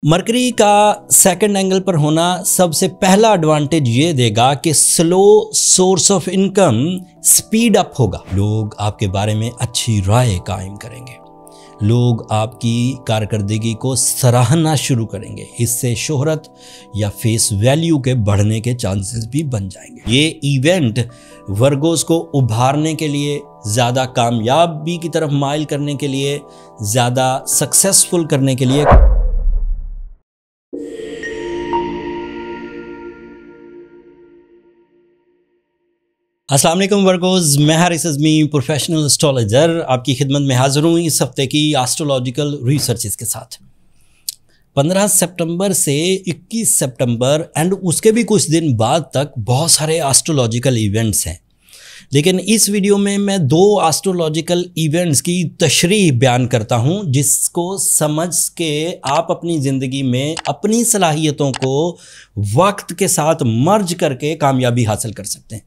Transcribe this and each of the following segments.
Mercury का second angle पर होना सबसे पहला एडवांटेज ये देगा कि slow source of income speed up होगा। लोग आपके बारे में अच्छी राय कायम करेंगे, लोग आपकी कारकर्दगी को सराहना शुरू करेंगे। इससे शोहरत या फेस वैल्यू के बढ़ने के चांसेस भी बन जाएंगे। ये इवेंट वर्गोस को उभारने के लिए, ज़्यादा कामयाबी की तरफ माइल करने के लिए, ज़्यादा सक्सेसफुल करने के लिए। अस्सलाम वालेकुम वर्गोस, मैं हारिस अज़मी प्रोफेशनल एस्ट्रोलॉजर आपकी खिदमत में हाज़िर हूँ इस हफ्ते की एस्ट्रोलॉजिकल रिसर्चेस के साथ। 15 सितंबर से 21 सितंबर एंड उसके भी कुछ दिन बाद तक बहुत सारे एस्ट्रोलॉजिकल इवेंट्स हैं, लेकिन इस वीडियो में मैं दो एस्ट्रोलॉजिकल इवेंट्स की तशरीह बयान करता हूँ, जिसको समझ के आप अपनी ज़िंदगी में अपनी सलाहियतों को वक्त के साथ मर्ज करके कामयाबी हासिल कर सकते हैं।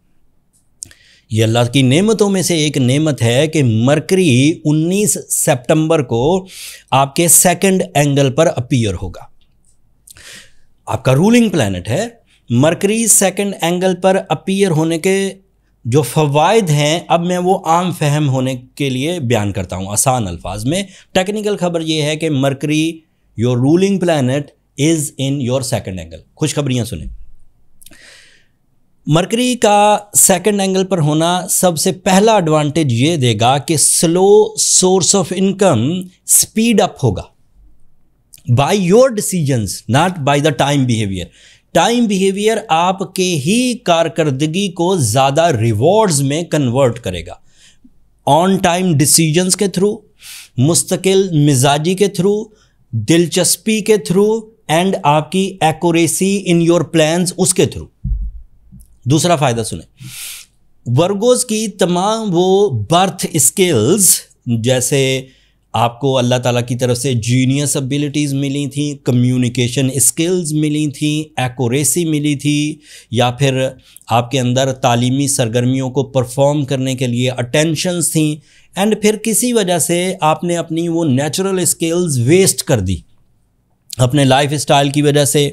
ये अल्लाह की नेमतों में से एक नेमत है कि मरकरी 19 सितंबर को आपके सेकंड एंगल पर अपीयर होगा। आपका रूलिंग प्लैनेट है। मरकरी सेकंड एंगल पर अपीयर होने के जो फ़वाइद हैं, अब मैं वो आम फहम होने के लिए बयान करता हूँ आसान अल्फाज में। टेक्निकल खबर ये है कि Mercury your ruling planet is in your second angle. खुशखबरियाँ सुने। मरकरी का सेकंड एंगल पर होना सबसे पहला एडवांटेज ये देगा कि slow source of income speed up होगा by your decisions, not by the time behaviour. Time behaviour आपके ही कारकर्दगी को ज़्यादा रिवॉर्ड्स में कन्वर्ट करेगा। ऑन टाइम डिसीजंस के थ्रू, मुस्तकिल मिजाजी के थ्रू, दिलचस्पी के थ्रू एंड आपकी एक्यूरेसी इन योर प्लान्स उसके थ्रू। दूसरा फ़ायदा सुने, वर्गोस की तमाम वो बर्थ स्किल्स, जैसे आपको अल्लाह ताला की तरफ से जीनियस एबिलिटीज़ मिली थी, कम्युनिकेशन स्किल्स मिली थी, एक्यूरेसी मिली थी, या फिर आपके अंदर तालीमी सरगर्मियों को परफॉर्म करने के लिए अटेंशंस थी, एंड फिर किसी वजह से आपने अपनी वो नेचुरल स्किल्स वेस्ट कर दी अपने लाइफ स्टाइल की वजह से,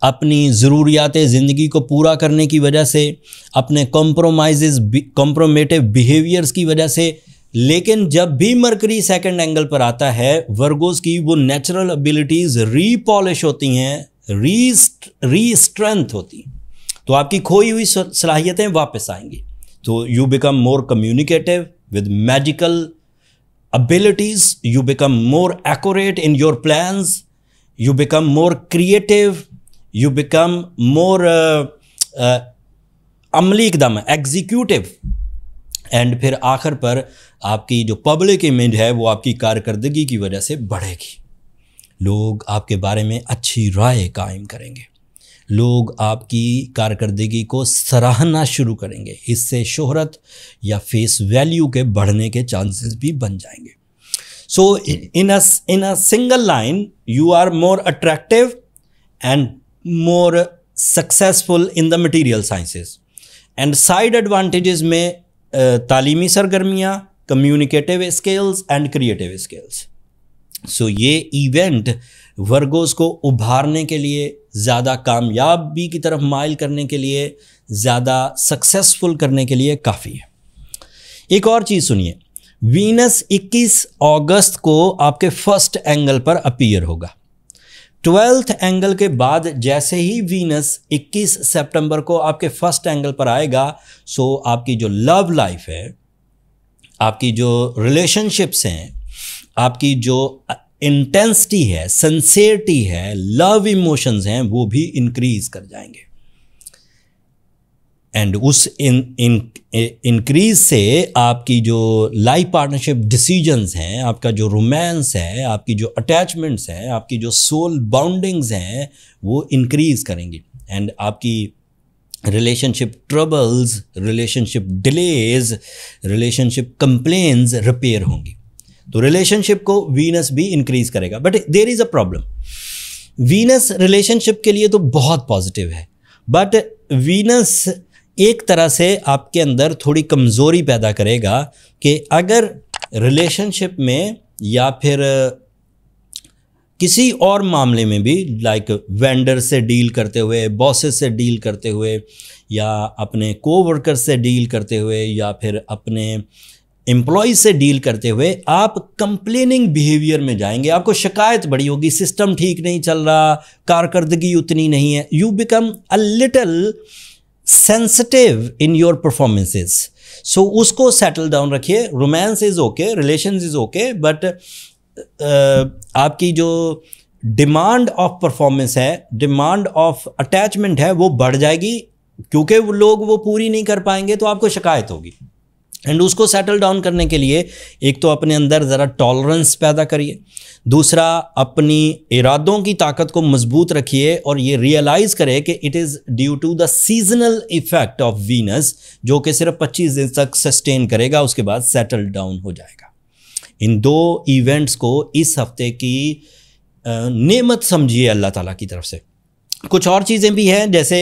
अपनी ज़रूरियात ज़िंदगी को पूरा करने की वजह से, अपने कॉम्प्रोमेटिव बिहेवियर्स की वजह से। लेकिन जब भी मरकरी सेकंड एंगल पर आता है, वर्गोस की वो नेचुरल एबिलिटीज़ रीपॉलिश होती हैं, रीस्ट्रेंथ होती हैं, तो आपकी खोई हुई सलाहियतें वापस आएंगी। तो you become more communicative with magical abilities, you become more accurate in your plans, you become more creative, you become more अमली एकदम एग्जीक्यूटिव, एंड फिर आखिर पर आपकी जो पब्लिक इमेज है वो आपकी कारकर्दगी की वजह से बढ़ेगी। लोग आपके बारे में अच्छी राय कायम करेंगे, लोग आपकी कारकर्दगी को सराहना शुरू करेंगे। इससे शोहरत या फेस वैल्यू के बढ़ने के चांसेस भी बन जाएंगे। So in a single line, you are more attractive and more successful in the material sciences, and side advantages में तालीमी सरगर्मियाँ, communicative skills and creative skills। so ये इवेंट वर्गोस को उभारने के लिए, ज़्यादा कामयाबी की तरफ माइल करने के लिए, ज़्यादा सक्सेसफुल करने के लिए काफ़ी है। एक और चीज़ सुनिए, वीनस 21 अगस्त को आपके फर्स्ट एंगल पर अपीयर होगा। 12th एंगल के बाद जैसे ही वीनस 21 सितंबर को आपके फर्स्ट एंगल पर आएगा, सो आपकी जो लव लाइफ है, आपकी जो रिलेशनशिप्स हैं, आपकी जो इंटेंसिटी है, सिंसियरिटी है, लव इमोशंस हैं, वो भी इंक्रीज कर जाएंगे। एंड उस इंक्रीज से आपकी जो लाइफ पार्टनरशिप डिसीजंस हैं, आपका जो रोमांस है, आपकी जो अटैचमेंट्स हैं, आपकी जो सोल बाउंडिंग्स हैं, वो इंक्रीज करेंगी, एंड आपकी relationship troubles, relationship delays, relationship complaints repair होंगी। तो रिलेशनशिप को वीनस भी इंक्रीज करेगा। But there is a problem. Venus relationship के लिए तो बहुत पॉजिटिव है, बट वीनस एक तरह से आपके अंदर थोड़ी कमज़ोरी पैदा करेगा कि अगर रिलेशनशिप में या फिर किसी और मामले में भी, लाइक वेंडर से डील करते हुए, बॉसेस से डील करते हुए, या अपने कोवर्कर से डील करते हुए, या फिर अपने एम्प्लॉय से डील करते हुए आप कंप्लेनिंग बिहेवियर में जाएंगे, आपको शिकायत बड़ी होगी, सिस्टम ठीक नहीं चल रहा, कारकर्दगी उतनी नहीं है, you become a little sensitive in your performances. So उसको सेटल डाउन रखिए। Romance is okay, relations is okay, but आपकी जो डिमांड ऑफ परफॉर्मेंस है, डिमांड ऑफ अटैचमेंट है, वो बढ़ जाएगी, क्योंकि वो लोग वो पूरी नहीं कर पाएंगे तो आपको शिकायत होगी। एंड उसको सेटल डाउन करने के लिए एक तो अपने अंदर ज़रा टॉलरेंस पैदा करिए, दूसरा अपनी इरादों की ताकत को मजबूत रखिए और ये रियलाइज़ करें कि it is due to the seasonal effect of Venus, जो कि सिर्फ 25 दिन तक सस्टेन करेगा, उसके बाद सेटल डाउन हो जाएगा। इन दो इवेंट्स को इस हफ्ते की नेमत समझिए अल्लाह ताला की तरफ से। कुछ और चीज़ें भी हैं, जैसे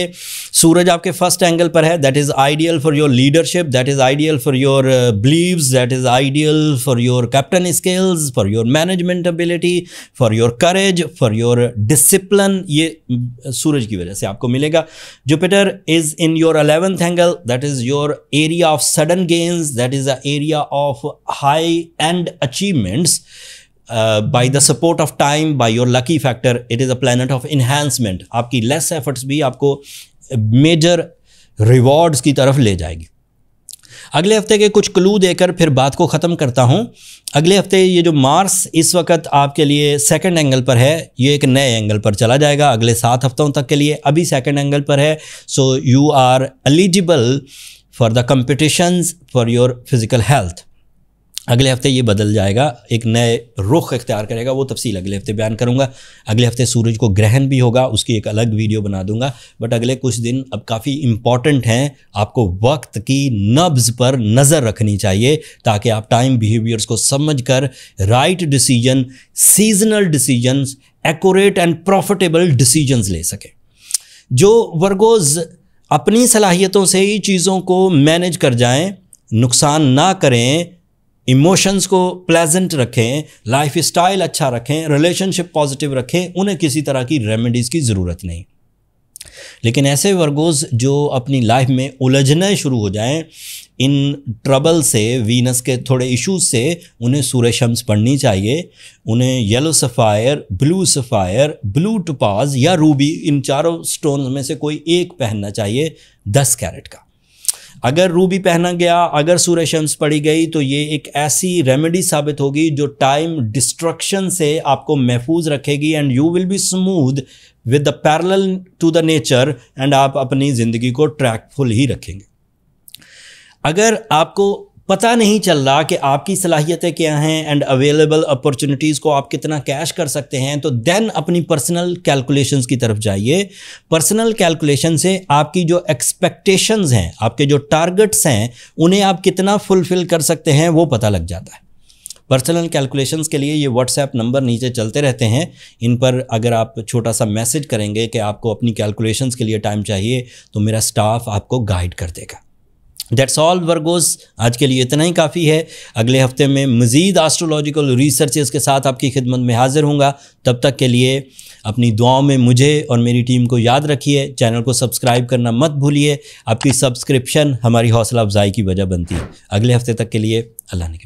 सूरज आपके फर्स्ट एंगल पर है, that is ideal for your leadership, that is ideal for your believes, that is ideal for your captain skills, for your management ability, for your courage, for your discipline. ये सूरज की वजह से आपको मिलेगा। Jupiter is in your 11th angle, that is your area of sudden gains, that is the area of high and achievements. by the support of time, by your lucky factor, it is a planet of enhancement. आपकी less efforts भी आपको major rewards की तरफ ले जाएगी। अगले हफ्ते के कुछ क्लू देकर फिर बात को ख़त्म करता हूँ। अगले हफ्ते ये जो मार्स इस वक्त आपके लिए सेकंड एंगल पर है, ये एक नए एंगल पर चला जाएगा अगले 7 हफ्तों तक के लिए। अभी सेकंड एंगल पर है, so you are eligible for the competitions for your physical health. अगले हफ्ते ये बदल जाएगा, एक नए रुख इख्तियार करेगा, वो तफसील अगले हफ्ते बयान करूंगा। अगले हफ्ते सूरज को ग्रहण भी होगा, उसकी एक अलग वीडियो बना दूंगा। बट अगले कुछ दिन अब काफ़ी इम्पॉर्टेंट हैं, आपको वक्त की नब्ज़ पर नज़र रखनी चाहिए ताकि आप टाइम बिहेवियर्स को समझकर right decision, seasonal decisions, accurate and profitable decisions ले सकें। जो वर्गोज़ अपनी सलाहियतों से ही चीज़ों को मैनेज कर जाएं, नुकसान ना करें, इमोशंस को प्लेजेंट रखें, लाइफ स्टाइल अच्छा रखें, रिलेशनशिप पॉजिटिव रखें, उन्हें किसी तरह की रेमेडीज़ की ज़रूरत नहीं। लेकिन ऐसे वर्गोज़ जो अपनी लाइफ में उलझने शुरू हो जाएं इन ट्रबल से, वीनस के थोड़े इश्यूज से, उन्हें सूरज शम्स पढ़नी चाहिए। उन्हें येलो सफ़ायर, ब्लू टोपाज या रूबी, इन चारों स्टोन में से कोई एक पहनना चाहिए 10 कैरेट का। अगर रूबी पहना गया, अगर सूरज शम्स पड़ी गई, तो ये एक ऐसी रेमेडी साबित होगी जो टाइम डिस्ट्रक्शन से आपको महफूज रखेगी and you will be smooth with the parallel to the nature, and आप अपनी ज़िंदगी को ट्रैकफुल ही रखेंगे। अगर आपको पता नहीं चल रहा कि आपकी सलाहियतें क्या हैं एंड अवेलेबल अपॉर्चुनिटीज़ को आप कितना कैश कर सकते हैं, तो देन अपनी पर्सनल कैलकुलेशंस की तरफ जाइए। पर्सनल कैलकुलेशन से आपकी जो एक्सपेक्टेशंस हैं, आपके जो टारगेट्स हैं, उन्हें आप कितना फुलफ़िल कर सकते हैं वो पता लग जाता है। पर्सनल कैलकुलेशंस के लिए ये व्हाट्सएप नंबर नीचे चलते रहते हैं, इन पर अगर आप छोटा सा मैसेज करेंगे कि आपको अपनी कैलकुलेशंस के लिए टाइम चाहिए, तो मेरा स्टाफ आपको गाइड कर देगा। दैट्स ऑल वर्गोज़, आज के लिए इतना ही काफ़ी है। अगले हफ्ते में मज़ीद एस्ट्रोलॉजिकल रिसर्चेस के साथ आपकी खिदमत में हाजिर होऊंगा। तब तक के लिए अपनी दुआओं में मुझे और मेरी टीम को याद रखिए। चैनल को सब्सक्राइब करना मत भूलिए, आपकी सब्सक्रिप्शन हमारी हौसला अफजाई की वजह बनती है। अगले हफ्ते तक के लिए अल्लाह ने